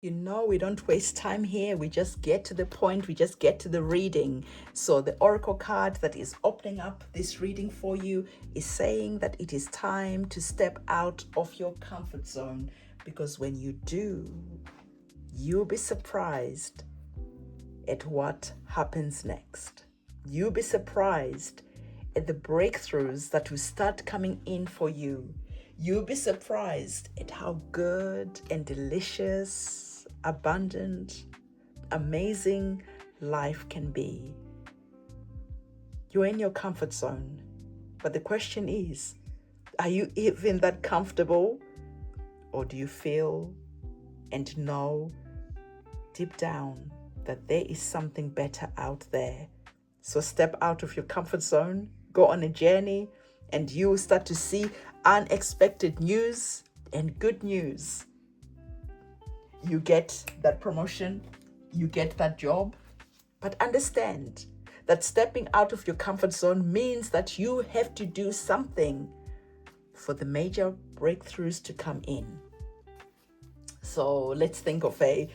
You know, we don't waste time here. We just get to the point. We just get to the reading. So the oracle card that is opening up this reading for you is saying that it is time to step out of your comfort zone, because when you do, you'll be surprised at what happens next. You'll be surprised at the breakthroughs that will start coming in for you. You'll be surprised at how good and delicious, abundant, amazing life can be. You're in your comfort zone, but the question is, are you even that comfortable? Or do you feel and know deep down that there is something better out there? So step out of your comfort zone, go on a journey, and you will start to see unexpected news and good news. You get that promotion, you get that job, but understand that stepping out of your comfort zone means that you have to do something for the major breakthroughs to come in. So let's think of a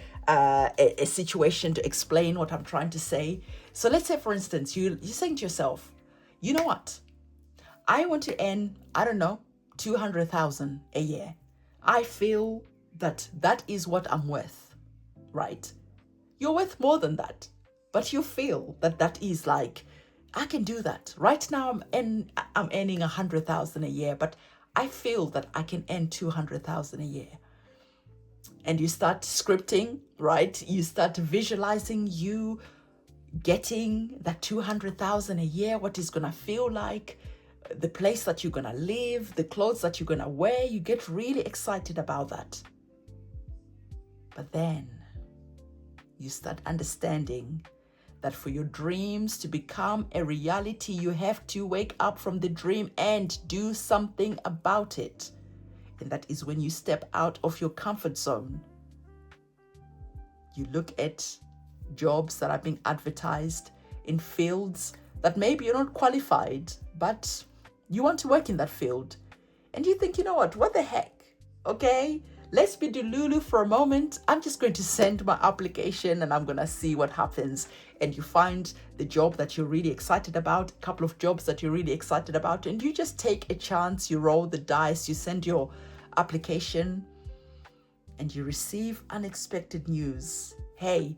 situation to explain what I'm trying to say. So let's say, for instance, you're saying to yourself, you know what? I want to earn, 200,000 a year. I feel that is what I'm worth, right? You're worth more than that, but you feel that is like, I can do that. Right now I'm earning 100,000 a year, but I feel that I can earn 200,000 a year. And you start scripting, right? You start visualizing you getting that 200,000 a year, what it's gonna feel like, the place that you're gonna live, the clothes that you're gonna wear. You get really excited about that. But then you start understanding that for your dreams to become a reality, you have to wake up from the dream and do something about it. And that is when you step out of your comfort zone. You look at jobs that are being advertised in fields that maybe you're not qualified, but you want to work in that field. And you think, you know what the heck? Okay, let's be delulu for a moment. I'm just going to send my application and I'm going to see what happens. And you find the job that you're really excited about, a couple of jobs that you're really excited about, and you just take a chance, you roll the dice, you send your application, and you receive unexpected news. Hey,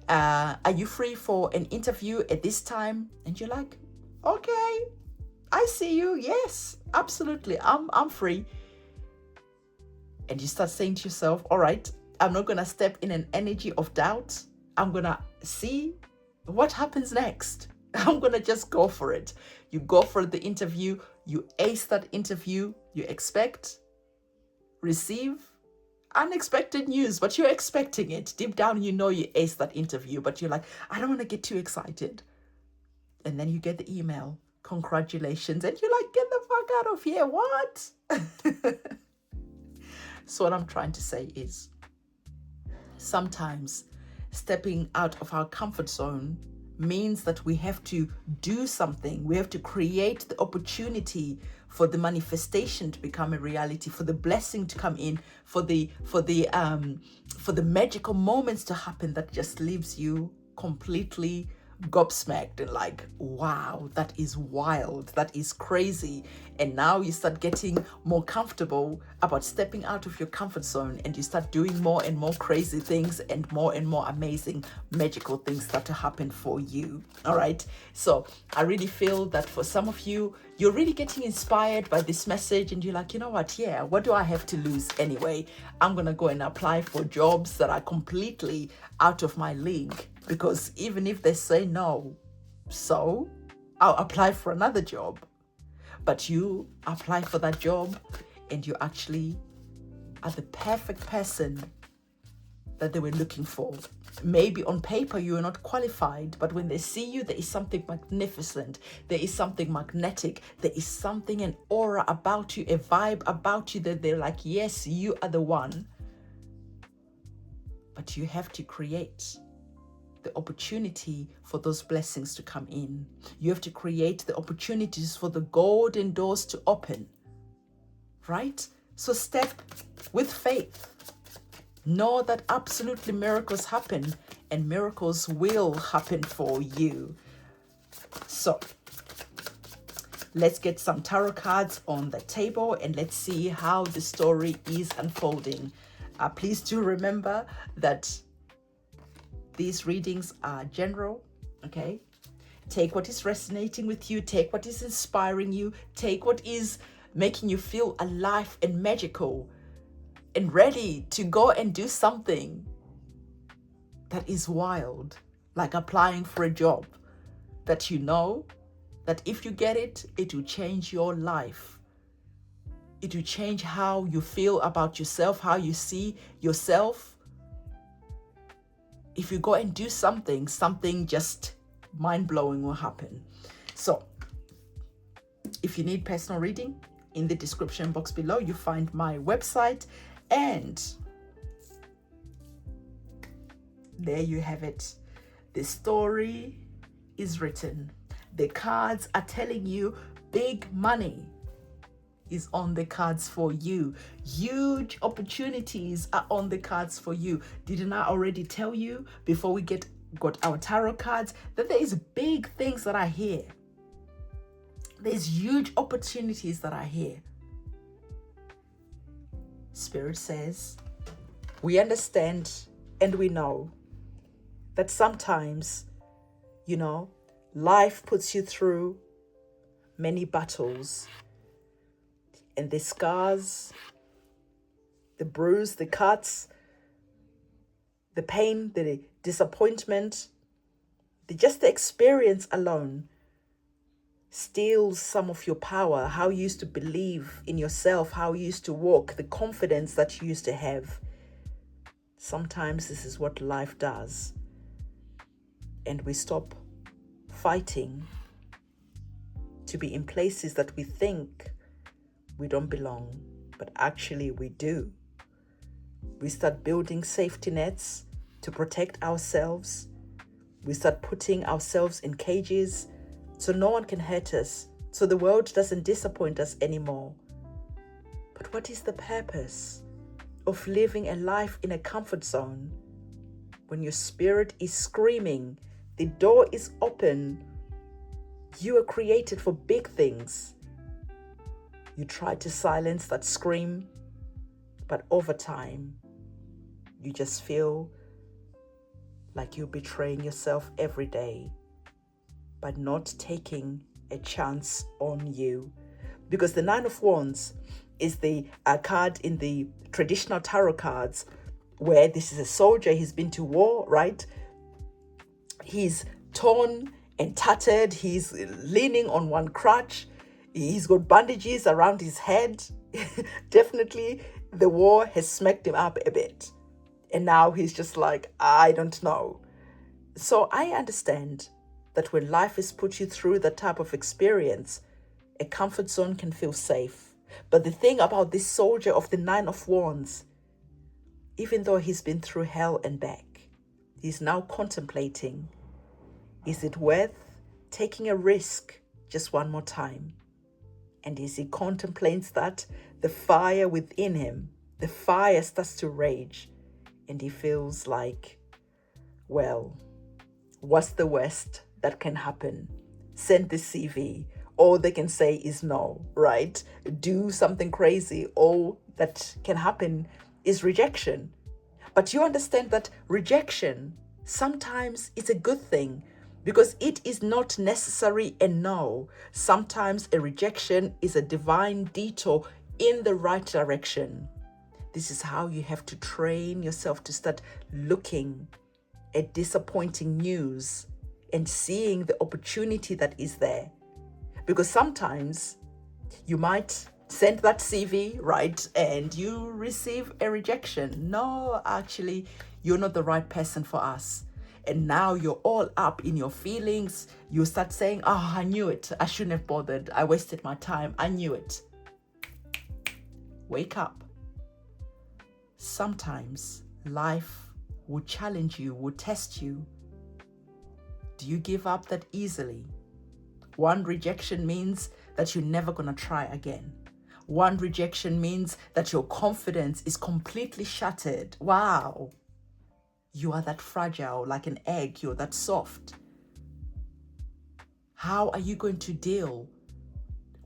are you free for an interview at this time? And you're like, okay, I see you. Yes, absolutely. I'm free. And you start saying to yourself, all right, I'm not going to step in an energy of doubt. I'm going to see what happens next. I'm going to just go for it. You go for the interview, you ace that interview, you expect, receive unexpected news, but you're expecting it. Deep down, you know you aced that interview, but you're like, I don't want to get too excited. And then you get the email, congratulations, and you're like, get the fuck out of here, what? So what I'm trying to say is, sometimes stepping out of our comfort zone means that we have to do something. We have to create the opportunity for the manifestation to become a reality, for the blessing to come in, for the magical moments to happen that just leaves you completely gobsmacked and like, wow, that is wild, that is crazy. And now you start getting more comfortable about stepping out of your comfort zone, and you start doing more and more crazy things, and more amazing magical things start to happen for you. All right, so I really feel that for some of you, you're really getting inspired by this message, and you're like, you know what, yeah, what do I have to lose anyway? I'm gonna go and apply for jobs that are completely out of my league, because even if they say no, so I'll apply for another job. But you apply for that job and you actually are the perfect person that they were looking for. Maybe on paper you are not qualified, but when they see you, there is something magnificent, there is something magnetic, there is something, an aura about you, a vibe about you, that they're like, yes, you are the one. But you have to create the opportunity for those blessings to come in. You have to create the opportunities for the golden doors to open, right? So step with faith. Know that absolutely miracles happen, and miracles will happen for you. So let's get some tarot cards on the table and let's see how the story is unfolding. Please do remember that these readings are general, okay? Take what is resonating with you, take what is inspiring you, take what is making you feel alive and magical and ready to go and do something that is wild, like applying for a job that you know that if you get it, it will change your life. It will change how you feel about yourself, how you see yourself. If you go and do something just mind-blowing will happen. So if you need personal reading, in the description box below, you find my website, and there you have it. The story is written. The cards are telling you big money is on the cards for you. Huge opportunities are on the cards for you. Didn't I already tell you before we got our tarot cards that there is big things that are here? There's huge opportunities that are here. Spirit says, we understand and we know that sometimes, life puts you through many battles, and the scars, the bruise, the cuts, the pain, the disappointment, just the experience alone steals some of your power, how you used to believe in yourself, how you used to walk, the confidence that you used to have. Sometimes this is what life does. And we stop fighting to be in places that we think we don't belong, but actually we do. We start building safety nets to protect ourselves. We start putting ourselves in cages so no one can hurt us, so the world doesn't disappoint us anymore. But what is the purpose of living a life in a comfort zone when your spirit is screaming, the door is open, you are created for big things? You try to silence that scream, but over time, you just feel like you're betraying yourself every day by not taking a chance on you. Because the Nine of Wands is the card in the traditional tarot cards where this is a soldier, he's been to war, right? He's torn and tattered, he's leaning on one crutch, he's got bandages around his head. Definitely the war has smacked him up a bit. And now he's just like, I don't know. So I understand that when life has put you through that type of experience, a comfort zone can feel safe. But the thing about this soldier of the Nine of Wands, even though he's been through hell and back, he's now contemplating, is it worth taking a risk just one more time? And as he contemplates that, the fire within him, the fire starts to rage. And he feels like, well, what's the worst that can happen? Send the CV. All they can say is no, right? Do something crazy. All that can happen is rejection. But you understand that rejection sometimes is a good thing because it is not necessary a no. Sometimes a rejection is a divine detour in the right direction. This is how you have to train yourself to start looking at disappointing news and seeing the opportunity that is there. Because sometimes you might send that CV, right, and you receive a rejection. No, actually, you're not the right person for us. And now you're all up in your feelings. You start saying, oh, I knew it. I shouldn't have bothered. I wasted my time. I knew it. Wake up. Sometimes life will challenge you, will test you. Do you give up that easily? One rejection means that you're never going to try again. One rejection means that your confidence is completely shattered. Wow. You are that fragile, like an egg. You're that soft. How are you going to deal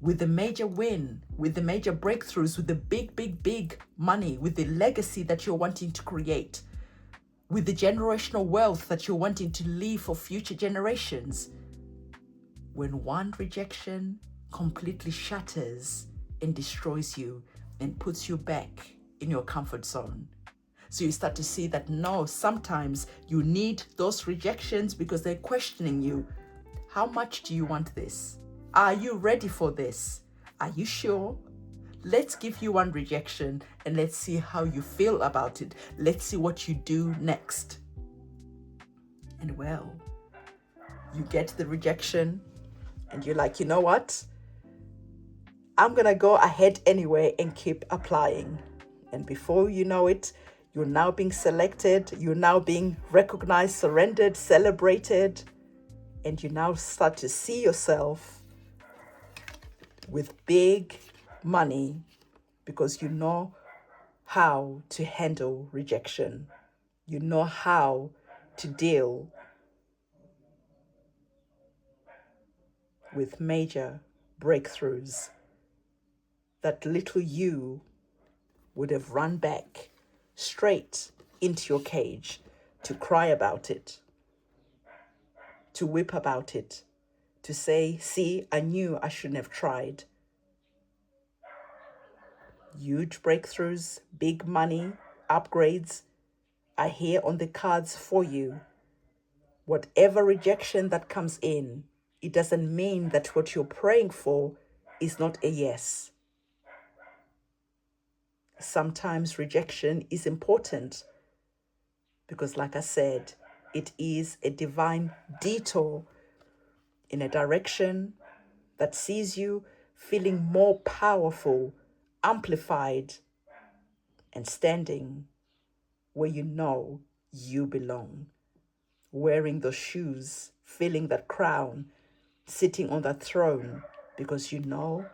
with the major win, with the major breakthroughs, with the big money, with the legacy that you're wanting to create, with the generational wealth that you're wanting to leave for future generations, when one rejection completely shatters and destroys you and puts you back in your comfort zone? So you start to see that no, sometimes you need those rejections because they're questioning you. How much do you want this? Are you ready for this? Are you sure? Let's give you one rejection and let's see how you feel about it. Let's see what you do next. And well, you get the rejection and you're like, you know what? I'm going to go ahead anyway and keep applying. And before you know it, you're now being selected. You're now being recognized, surrendered, celebrated. And you now start to see yourself with big money because you know how to handle rejection. You know how to deal with major breakthroughs that little you would have run back straight into your cage to cry about it, to whip about it, to say, see, I knew I shouldn't have tried. Huge breakthroughs, big money, upgrades are here on the cards for you. Whatever rejection that comes in, it doesn't mean that what you're praying for is not a yes. Sometimes rejection is important because, like I said, it is a divine detour in a direction that sees you feeling more powerful, amplified, and standing where you know you belong. Wearing those shoes, feeling that crown, sitting on that throne, because you know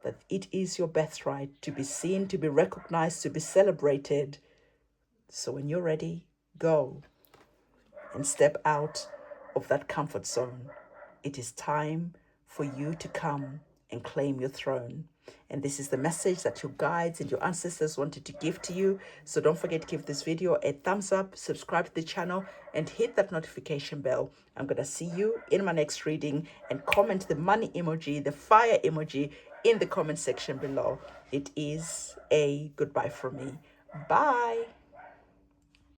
that it is your birthright to be seen, to be recognized, to be celebrated. So when you're ready, go and step out of that comfort zone. It is time for you to come and claim your throne. And this is the message that your guides and your ancestors wanted to give to you. So don't forget to give this video a thumbs up, subscribe to the channel, and hit that notification bell. I'm going to see you in my next reading, and comment the money emoji, the fire emoji in the comment section below. It is a goodbye from me. Bye.